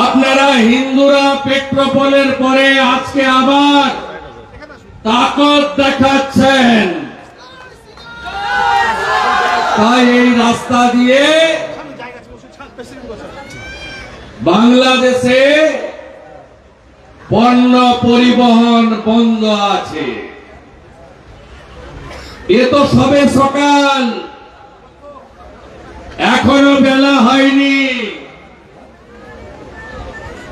আপনারা হিন্দুরা পেট্রোপোলের পরে আজকে আবার তাকত দেখাচ্ছেন। তাই এই রাস্তা দিয়ে বাংলাদেশে পণ্য পরিবহন বন্ধ আছে। এ তো সবে সকাল, এখনো বেলা হয়নি।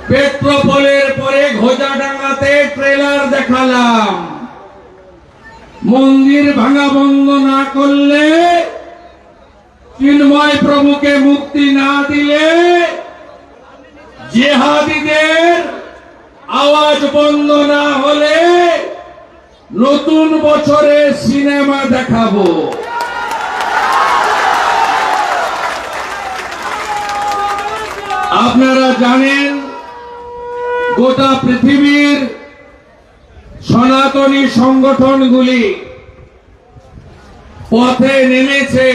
পেট্রোপোলের পরে ঘোজাডাঙ্গাতে ট্রেলার দেখালাম। মন্দির ভাঙা বন্ধ না করলে, চিন্ময় প্রভুকে মুক্তি না দিলে, জিহাদীদের আওয়াজ বন্ধ না হলে নতুন বছরে সিনেমা দেখাবো। আপনারা জানেন গোটা পৃথিবীর সনাতনী সংগঠনগুলি পথে নেমেছে।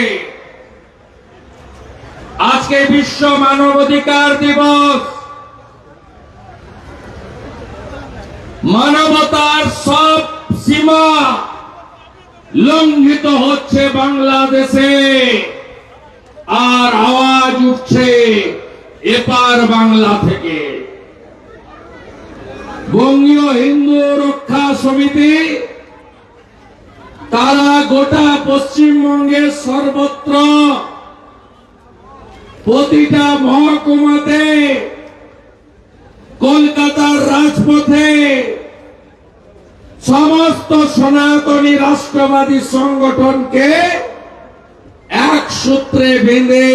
আজকে বিশ্ব মানবাধিকার দিবস। মানবতার সব সীমা লঙ্ঘিত হচ্ছে বাংলাদেশে, আর আওয়াজ উঠছে এপার বাংলা থেকে। বঙ্গীয় হিন্দু রক্ষা সমিতি তারা গোটা পশ্চিমবঙ্গের সর্বত্র প্রতিটা মহকুমাতে, কলকাতার রাজপথে সমস্ত সনাতনী রাষ্ট্রবাদী সংগঠনকে এক সূত্রে বেঁধে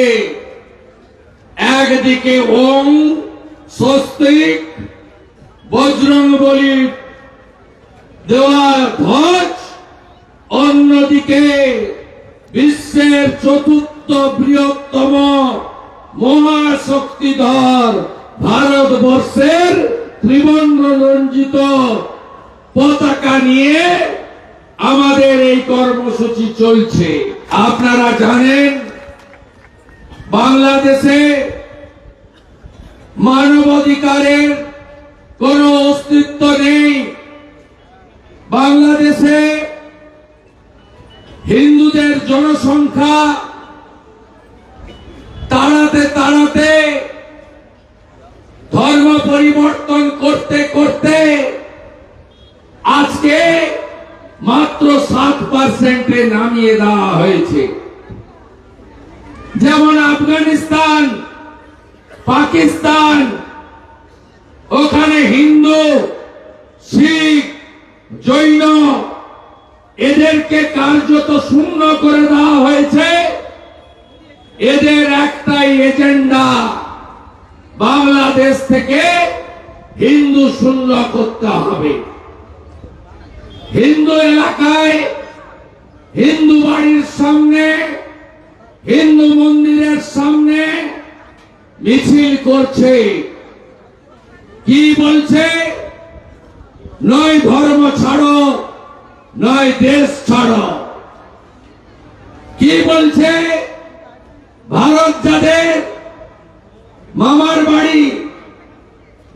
একদিকে ওম স্বস্তিক বজরংবলী দেওয়া ধ্বজ, অন্যদিকে বিশ্বের চতুর্থ বৃহত্তম মহাশক্তিধর ভারতবর্ষের ত্রিবর্ণ রঞ্জিত পতাকা নিয়ে আমাদের এই কর্মসূচি চলছে। আপনারা জানেন বাংলাদেশে মানবাধিকারের কোনো অস্তিত্ব নেই। বাংলাদেশে হিন্দুদের জনসংখ্যা তাড়াতে তাড়াতে, ধর্ম পরিবর্তন করতে করতে আজকে মাত্র 7% নামিয়ে দেওয়া হয়েছে। যেমন আফগানিস্তান, পাকিস্তান, ওখানে হিন্দু, শিখ, জৈন এদেরকে কার্যত শূন্য করে দেওয়া হয়েছে। এদের একটাই এজেন্ডা, বাংলাদেশ থেকে হিন্দু শূন্য করতে হবে। হিন্দু এলাকায়, হিন্দু বাড়ির সামনে, হিন্দু মন্দিরের সামনে মিছিল করছে। কি বলছে? নয় ধর্ম ছাড়ো, নয় দেশ ছাড়ো। কি বলছে? ভারত যাদের মামার বাড়ি,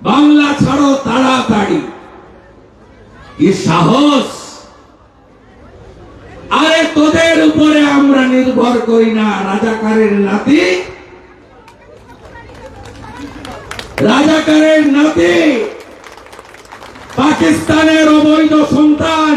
বাংলা ছাড়ো তাড়াতাড়ি। কি সাহস! আরে তোদের উপরে আমরা নির্ভর করি না। রাজাকারের নাতি, রাজাকারের নাতি, পাকিস্তানের অবৈধ সন্তান